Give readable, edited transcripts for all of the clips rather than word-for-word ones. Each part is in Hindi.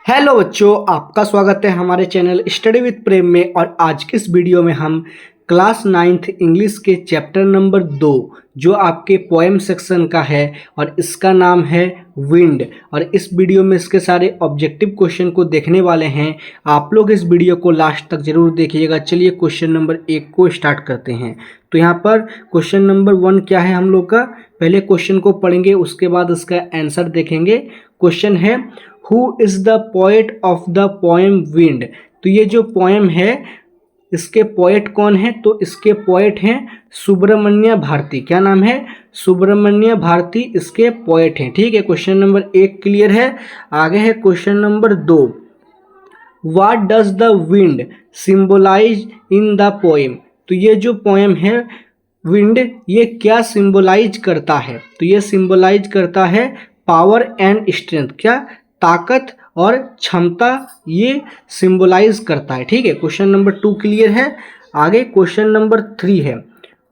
हेलो बच्चों, आपका स्वागत है हमारे चैनल स्टडी विद प्रेम में। और आज की इस वीडियो में हम क्लास 9th इंग्लिश के चैप्टर नंबर 2 जो आपके पोएम सेक्शन का है और इसका नाम है विंड। और इस वीडियो में इसके सारे ऑब्जेक्टिव क्वेश्चन को देखने वाले हैं। आप लोग इस वीडियो को लास्ट तक जरूर देखिएगा। चलिए क्वेश्चन नंबर 1 को स्टार्ट करते हैं। तो यहाँ पर क्वेश्चन नंबर 1 क्या है हम लोग का, पहले क्वेश्चन को पढ़ेंगे उसके बाद इसका आंसर देखेंगे। क्वेश्चन है who is the poet of the poem wind. तो ये जो पोएम है इसके पोएट कौन है, तो इसके पोएट हैं सुब्रमण्य भारती। क्या नाम है? सुब्रमण्य भारती इसके पोएट हैं। ठीक है, क्वेश्चन नंबर 1 क्लियर है। आगे है question number 2, what does the wind symbolise in the poem. तो ये जो पोएम है विंड, ये क्या सिंबलाइज करता है? तो ये सिंबलाइज करता है पावर एंड स्ट्रेंथ। क्या? ताकत और क्षमता ये सिंबलाइज करता है। ठीक है, क्वेश्चन नंबर 2 क्लियर है। आगे क्वेश्चन नंबर 3 है,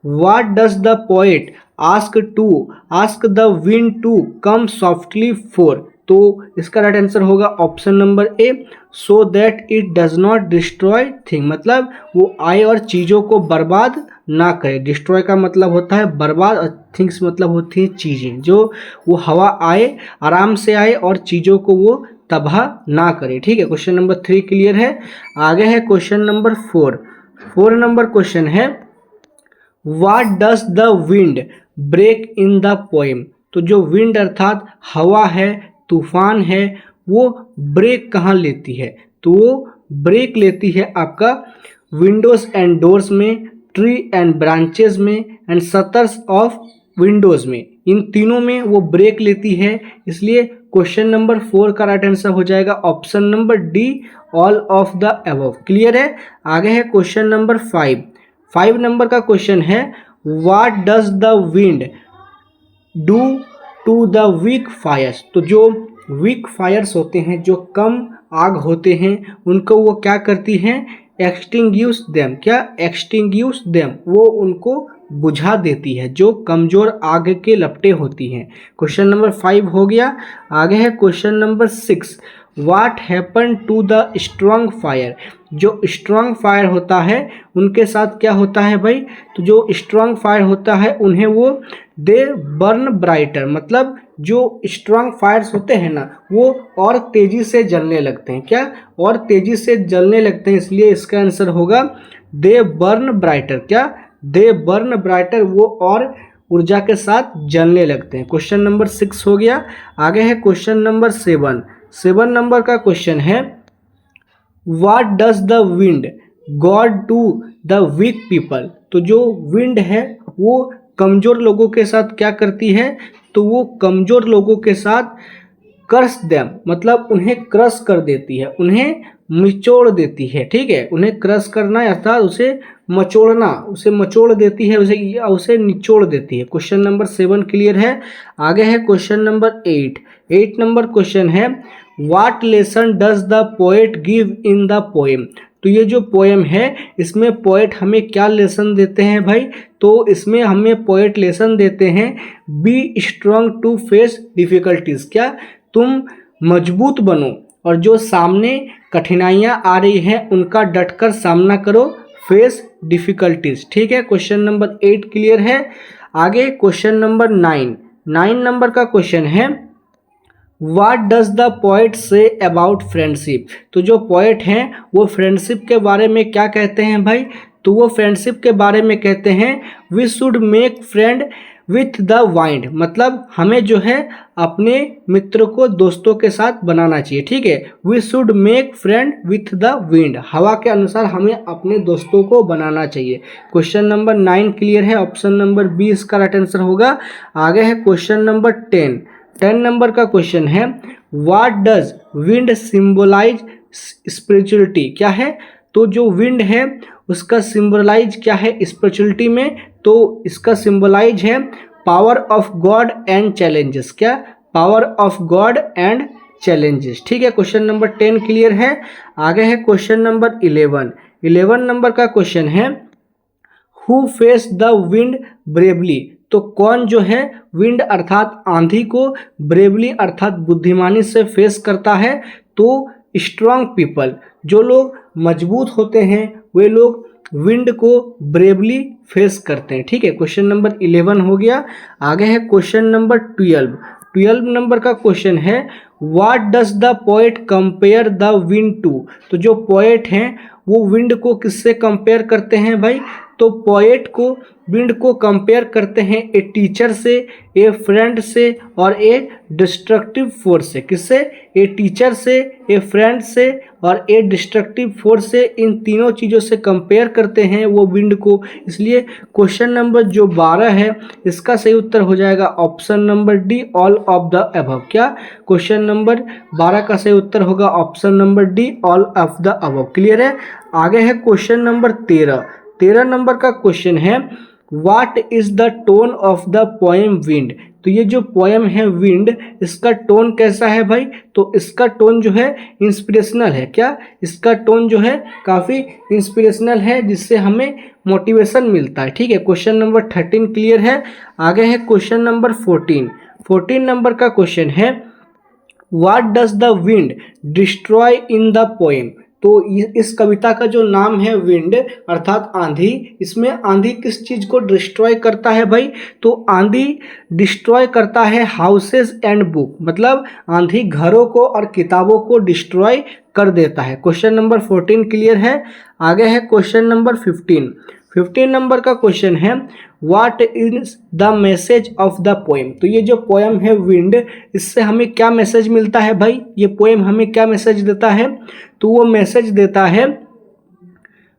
what does the poet ask the wind to come softly for. तो इसका राइट आंसर होगा option number A, so that it does not destroy thing. मतलब वो आए और चीज़ों को बर्बाद ना करे। डिस्ट्रॉय का मतलब होता है बर्बाद और थिंग्स मतलब होती हैं चीज़ें। जो वो हवा आए, आराम से आए और चीज़ों को वो तबाह ना करे। ठीक है, क्वेश्चन नंबर 3 क्लियर है। आगे है क्वेश्चन नंबर 4 नंबर क्वेश्चन है, what does the wind break in the poem. तो जो विंड अर्थात हवा है, तूफान है, वो ब्रेक कहाँ लेती है? तो वो ब्रेक लेती है आपका विंडोज एंड डोर्स में, ट्री एंड ब्रांचेस में एंड शटर्स ऑफ विंडोज में। इन तीनों में वो ब्रेक लेती है। इसलिए क्वेश्चन नंबर 4 का राइट आंसर हो जाएगा option number D, all of the above. Clear है। आगे है क्वेश्चन नंबर 5 नंबर का क्वेश्चन है, what does the wind do to the weak fires. तो जो वीक फायर्स होते हैं, जो कम आग होते हैं, उनको वो क्या करती हैं? एक्सटिंग्यूश देम। क्या? एक्सटिंग्यूश देम, वो उनको बुझा देती है, जो कमज़ोर आग के लपटें होती हैं। क्वेश्चन नंबर 5 हो गया। आगे है question number 6, what happen to the strong fire. जो स्ट्रॉन्ग फायर होता है उनके साथ क्या होता है भाई? तो जो स्ट्रॉन्ग फायर होता है उन्हें वो दे बर्न ब्राइटर। मतलब जो स्ट्रॉन्ग फायर्स होते हैं ना, वो और तेज़ी से जलने लगते हैं। क्या? और तेज़ी से जलने लगते हैं। इसलिए इसका आंसर होगा दे बर्न ब्राइटर। क्या? दे बर्न ब्राइटर, वो और ऊर्जा के साथ जलने लगते हैं। क्वेश्चन नंबर 6 हो गया। आगे है क्वेश्चन नंबर 7 नंबर का क्वेश्चन है, what does the wind god to the weak people. तो जो विंड है वो कमज़ोर लोगों के साथ क्या करती है? तो वो कमज़ोर लोगों के साथ कर्स देम, मतलब उन्हें क्रश कर देती है, उन्हें निचोड़ देती है। ठीक है, उन्हें क्रश करना अर्थात उसे मचोड़ना, उसे मचोड़ देती है, उसे निचोड़ देती है। क्वेश्चन नंबर 7 क्लियर है। आगे है क्वेश्चन नंबर 8 नंबर क्वेश्चन है, what lesson does the poet give in the poem. तो ये जो पोएम है इसमें पोएट हमें क्या लेसन देते हैं भाई? तो इसमें हमें पोएट लेसन देते हैं be strong to face difficulties. क्या? तुम मजबूत बनो और जो सामने कठिनाइयाँ आ रही हैं उनका डटकर सामना करो, फेस डिफिकल्टीज। ठीक है, क्वेश्चन नंबर 8 क्लियर है। आगे क्वेश्चन नंबर 9 नंबर का क्वेश्चन है, what does the poet say about friendship. तो जो पोएट हैं वो फ्रेंडशिप के बारे में क्या कहते हैं भाई? तो वो फ्रेंडशिप के बारे में कहते हैं we should make friend with the wind. मतलब हमें जो है अपने मित्र को दोस्तों के साथ बनाना चाहिए। ठीक है, we should make friend with the wind. हवा के अनुसार हमें अपने दोस्तों को बनाना चाहिए। क्वेश्चन नंबर 9 क्लियर है। ऑप्शन नंबर बी इसका राइट आंसर होगा। आगे है क्वेश्चन नंबर 10 नंबर का क्वेश्चन है, what does wind symbolise spirituality. क्या है? तो जो विंड है उसका सिंबलाइज क्या है स्पिरिचुअलिटी में? तो इसका सिंबलाइज है power of God and challenges. क्या? Power of God and challenges. ठीक है, क्वेश्चन नंबर 10 क्लियर है। आगे है क्वेश्चन नंबर 11 नंबर का क्वेश्चन है, who face the wind bravely. तो कौन जो है विंड अर्थात आंधी को ब्रेवली अर्थात बुद्धिमानी से फेस करता है? तो स्ट्रांग पीपल, जो लोग मजबूत होते हैं वे लोग विंड को ब्रेवली फेस करते हैं। ठीक है, क्वेश्चन नंबर 11 हो गया। आगे है क्वेश्चन नंबर 12 नंबर का क्वेश्चन है what does the poet compare the wind to. तो जो पोएट हैं वो विंड को किससे कंपेयर करते हैं भाई, तो पोएट को विंड को कंपेयर करते हैं ए टीचर से, ए फ्रेंड से और ए डिस्ट्रक्टिव फोर्स से। किससे, ए टीचर से, ए फ्रेंड से और ए डिस्ट्रक्टिव फोर्स से, इन तीनों चीज़ों से कंपेयर करते हैं वो विंड को। इसलिए क्वेश्चन नंबर जो 12 है इसका सही उत्तर हो जाएगा option number D, all of the above. क्या, क्वेश्चन नंबर 12 का सही उत्तर होगा option number D, all of the above. Clear है। आगे है क्वेश्चन नंबर 13 नंबर का क्वेश्चन है what is the tone of the poem wind. तो ये जो पोएम है विंड, इसका टोन कैसा है भाई, तो इसका टोन जो है इंस्पिरेशनल है। क्या, इसका टोन जो है काफ़ी इंस्पिरेशनल है, जिससे हमें मोटिवेशन मिलता है। ठीक है, क्वेश्चन नंबर 13 क्लियर है। आगे है क्वेश्चन नंबर 14 नंबर का क्वेश्चन है what does the wind destroy in the poem. तो इस कविता का जो नाम है विंड अर्थात आंधी, इसमें आंधी किस चीज को डिस्ट्रॉय करता है भाई, तो आंधी डिस्ट्रॉय करता है हाउसेस एंड बुक, मतलब आंधी घरों को और किताबों को डिस्ट्रॉय कर देता है। क्वेश्चन नंबर 14 क्लियर है। आगे है क्वेश्चन नंबर 15 नंबर का क्वेश्चन है what is the message of the poem. तो ये जो पोएम है विंड, इससे हमें क्या मैसेज मिलता है भाई, ये पोएम हमें क्या मैसेज देता है, तो वो मैसेज देता है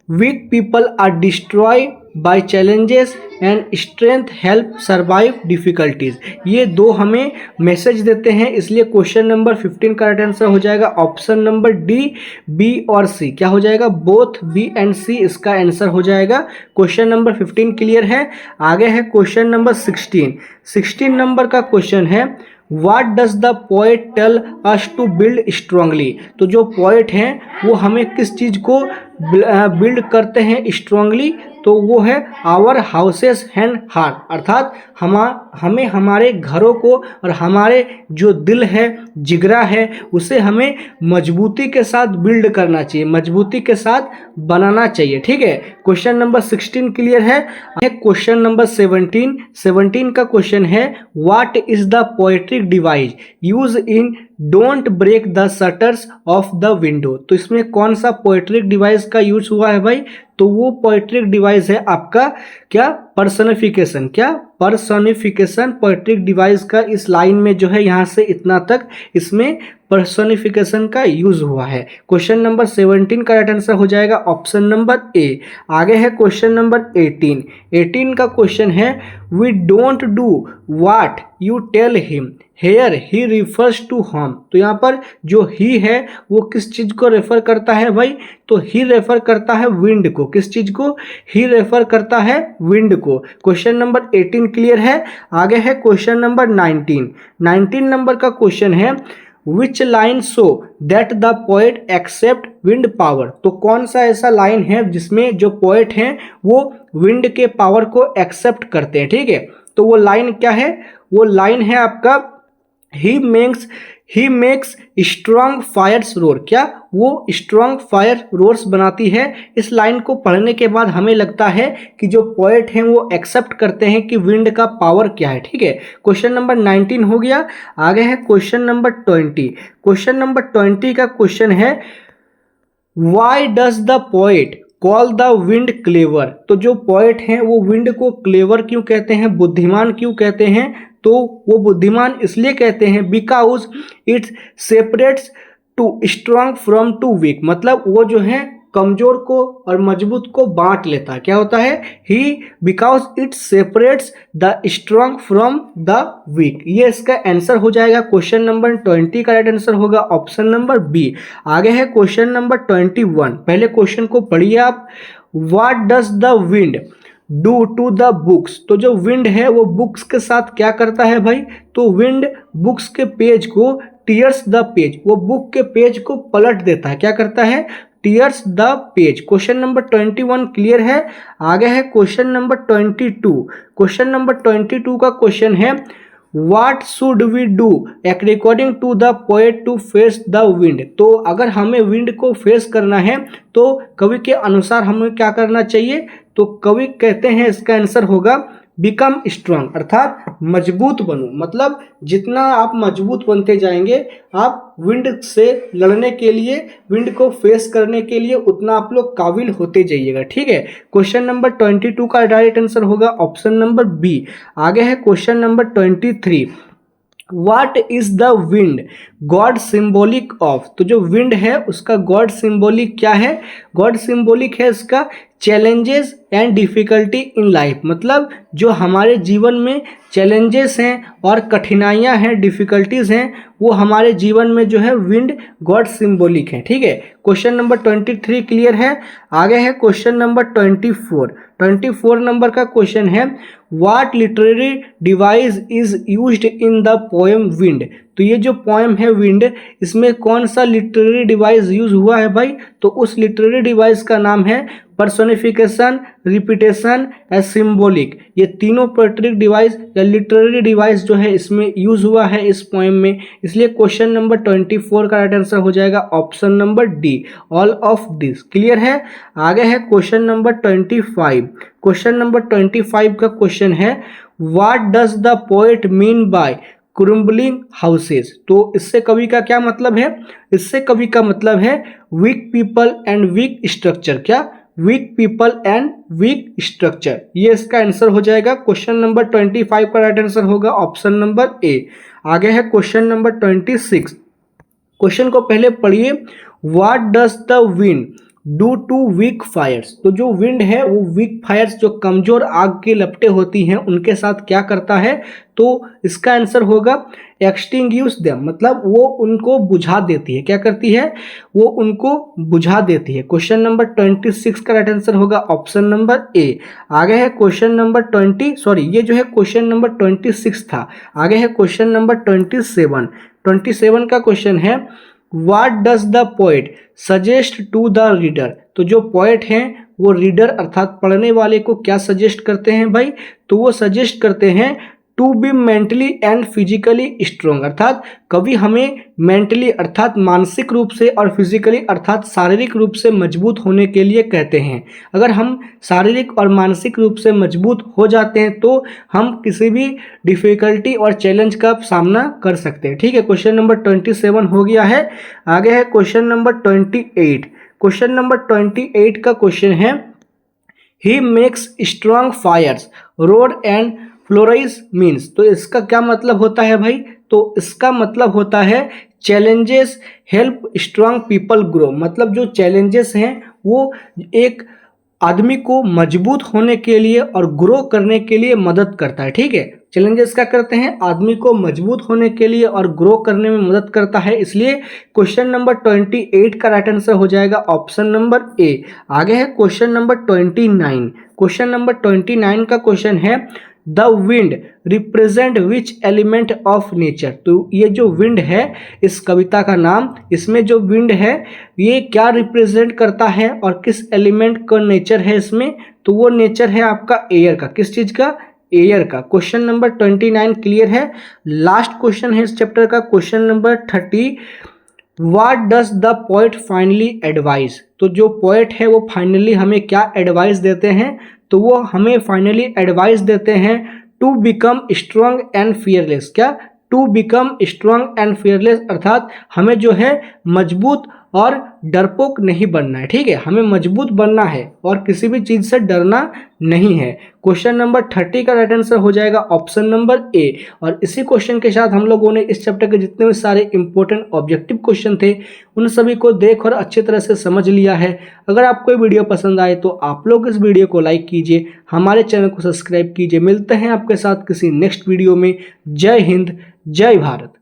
weak people are destroy by challenges and strength help survive difficulties. ये दो हमें मैसेज देते हैं, इसलिए क्वेश्चन नंबर 15 का राइट आंसर हो जाएगा ऑप्शन नंबर डी, बी और सी। क्या हो जाएगा, बोथ बी एंड सी इसका आंसर हो जाएगा। क्वेश्चन नंबर 15 क्लियर है। आगे है क्वेश्चन नंबर 16 नंबर का क्वेश्चन है what does the poet tell us to build strongly. तो जो पोएट हैं वो हमें किस चीज़ को बिल्ड करते हैं स्ट्रांगली, तो वो है आवर हाउसेस एंड हार्ट, अर्थात हमें हमारे घरों को और हमारे जो दिल है, जिगरा है, उसे हमें मजबूती के साथ बिल्ड करना चाहिए, मजबूती के साथ बनाना चाहिए। ठीक है, क्वेश्चन नंबर 16 क्लियर है। क्वेश्चन नंबर 17 का क्वेश्चन है what is the poetic device use in don't break the shutters of the window. तो इसमें कौन सा पोएट्रिक डिवाइस का यूज हुआ है भाई, तो वो पोएट्रिक डिवाइस है आपका क्या, पर्सनिफिकेशन। क्या, पर्सनिफिकेशन पोएट्रिक डिवाइस का इस लाइन में जो है यहाँ से इतना तक इसमें पर्सनिफिकेशन का यूज हुआ है। क्वेश्चन नंबर 17 का राइट आंसर हो जाएगा ऑप्शन नंबर ए। आगे है क्वेश्चन नंबर 18 का क्वेश्चन है we don't do what you tell him here he refers to hum. तो यहाँ पर जो ही है वो किस चीज को रेफर करता है भाई, तो ही रेफर करता है विंड को। किस चीज को, ही रेफर करता है विंड को। क्वेश्चन नंबर 18 क्लियर है। आगे है क्वेश्चन नंबर 19 नंबर का क्वेश्चन है which line show that the poet accept wind power. तो कौन सा ऐसा लाइन है जिसमें जो पोएट हैं वो विंड के पावर को एक्सेप्ट करते हैं। ठीक है, तो वो लाइन क्या है, वो लाइन है आपका he makes strong fires roar. क्या, वो स्ट्रॉन्ग फायर रोर्स बनाती है। इस लाइन को पढ़ने के बाद हमें लगता है कि जो पोएट हैं वो एक्सेप्ट करते हैं कि विंड का पावर क्या है। ठीक है, क्वेश्चन नंबर 19 हो गया। आगे है क्वेश्चन नंबर 20। क्वेश्चन नंबर 20 का क्वेश्चन है why does the poet call the wind clever. तो जो पोएट हैं वो विंड को क्लेवर क्यों कहते हैं, बुद्धिमान क्यों कहते हैं, तो वो बुद्धिमान इसलिए कहते हैं because it's separates to strong from to weak. मतलब वो जो है कमजोर को और मजबूत को बांट लेता है। क्या होता है, he because it separates the strong from the weak. ये इसका आंसर हो जाएगा। क्वेश्चन नंबर 20 का राइट आंसर होगा ऑप्शन नंबर बी। आगे है क्वेश्चन नंबर 21। पहले क्वेश्चन को पढ़िए आप। What does the wind do to the books. तो जो विंड है वो बुक्स के साथ क्या करता है भाई, तो विंड बुक्स के पेज को टीयर्स द पेज, वो बुक के पेज को पलट देता है। क्या करता है, tears the page. Question number 21 clear है। आगे है क्वेश्चन नंबर 22। क्वेश्चन नंबर 22 का क्वेश्चन है What should we do according to the poet to face the wind? तो अगर हमें विंड को फेस करना है तो कवि के अनुसार हमें क्या करना चाहिए? तो कवि कहते हैं इसका आंसर होगा बिकम स्ट्रांग, अर्थात मजबूत बनो। मतलब जितना आप मजबूत बनते जाएंगे आप विंड से लड़ने के लिए, विंड को फेस करने के लिए उतना आप लोग काबिल होते जाइएगा। ठीक है, क्वेश्चन नंबर 22 का डायरेक्ट आंसर होगा ऑप्शन नंबर बी। आगे है question number 23। What is the wind God symbolic of? तो जो विंड है उसका गॉड सिंबॉलिक क्या है? गॉड सिंबॉलिक है इसका challenges and difficulty in life. मतलब जो हमारे जीवन में चैलेंजेस हैं और कठिनाइयां हैं, डिफिकल्टीज हैं, वो हमारे जीवन में जो है विंड गॉड सिंबॉलिक है। ठीक है, क्वेश्चन नंबर 23 क्लियर है। आगे है क्वेश्चन नंबर 24 नंबर का क्वेश्चन है what literary device is used in the poem wind? तो ये जो पोएम है विंड, इसमें कौन सा लिटरेरी डिवाइस यूज हुआ है भाई? तो उस लिटरेरी डिवाइस का नाम है पर्सोनिफिकेशन, रिपीटेशन या सिंबॉलिक। ये तीनों पोएट्रिक डिवाइस या लिटरेरी डिवाइस जो है इसमें यूज हुआ है इस पोएम में। इसलिए क्वेश्चन नंबर 24 का राइट आंसर हो जाएगा option number D, all of this. Clear है। आगे है क्वेश्चन नंबर 25। क्वेश्चन नंबर 25 का क्वेश्चन है what does the poet mean by crumbling houses? तो इससे कवि का क्या मतलब है? इससे कवि का मतलब है weak people and weak structure. क्या? Weak people and weak structure. ये इसका आंसर हो जाएगा। क्वेश्चन नंबर 25 का राइट आंसर होगा ऑप्शन नंबर ए। आगे है क्वेश्चन नंबर 26। क्वेश्चन को पहले पढ़िए। What does the wind do to weak fires? तो जो विंड है वो वीक फायर्स, जो कमजोर आग की लपटें होती हैं, उनके साथ क्या करता है? तो इसका आंसर होगा एक्सटिंग्विश देम। मतलब वो उनको बुझा देती है। क्या करती है? वो उनको बुझा देती है। क्वेश्चन नंबर 26 का राइट आंसर होगा ऑप्शन नंबर ए। आगे है क्वेश्चन नंबर ये जो है क्वेश्चन नंबर 26 था। आगे है क्वेश्चन नंबर 27 का क्वेश्चन है what does the poet suggest to the reader? तो जो पोएट हैं वो रीडर अर्थात पढ़ने वाले को क्या सजेस्ट करते हैं भाई? तो वो सजेस्ट करते हैं to be mentally and physically strong. अर्थात कवि हमें मेंटली अर्थात मानसिक रूप से और फिजिकली अर्थात शारीरिक रूप से मजबूत होने के लिए कहते हैं। अगर हम शारीरिक और मानसिक रूप से मजबूत हो जाते हैं तो हम किसी भी डिफिकल्टी और चैलेंज का सामना कर सकते हैं। ठीक है, क्वेश्चन नंबर 27 हो गया है। आगे है क्वेश्चन नंबर 28। क्वेश्चन नंबर 28 का क्वेश्चन है he makes strong fires roar and flourish means. तो इसका क्या मतलब होता है भाई? तो इसका मतलब होता है challenges help strong people grow. मतलब जो चैलेंजेस हैं वो एक आदमी को मजबूत होने के लिए और ग्रो करने के लिए मदद करता है। ठीक है, चैलेंजेस क्या करते हैं? आदमी को मजबूत होने के लिए और ग्रो करने में मदद करता है। इसलिए क्वेश्चन नंबर 28 का राइट आंसर हो जाएगा ऑप्शन नंबर ए। आगे है क्वेश्चन नंबर 29। क्वेश्चन नंबर 29 का क्वेश्चन है the wind represent which element of nature? तो ये जो विंड है इस कविता का नाम, इसमें जो विंड है ये क्या रिप्रेजेंट करता है और किस एलिमेंट का नेचर है इसमें? तो वो नेचर है आपका एयर का। किस चीज का? एयर का। क्वेश्चन नंबर 29 क्लियर है। लास्ट क्वेश्चन है इस चैप्टर का, question number 30। What does the poet finally advise? तो जो पोएट है वो फाइनली हमें क्या एडवाइस देते हैं? तो वो हमें फाइनली एडवाइस देते हैं to become strong and fearless. क्या? To become strong and fearless, अर्थात हमें जो है मजबूत और डरपोक नहीं बनना है। ठीक है, हमें मजबूत बनना है और किसी भी चीज से डरना नहीं है। क्वेश्चन नंबर 30 का राइट आंसर हो जाएगा ऑप्शन नंबर ए। और इसी क्वेश्चन के साथ हम लोगों ने इस चैप्टर के जितने भी सारे इंपॉर्टेंट ऑब्जेक्टिव क्वेश्चन थे उन सभी को देख और अच्छी तरह से समझ लिया है। अगर आपको ये वीडियो पसंद आए तो आप लोग इस वीडियो को लाइक कीजिए, हमारे चैनल को सब्सक्राइब कीजिए। मिलते हैं आपके साथ किसी नेक्स्ट वीडियो में। जय हिंद, जय भारत।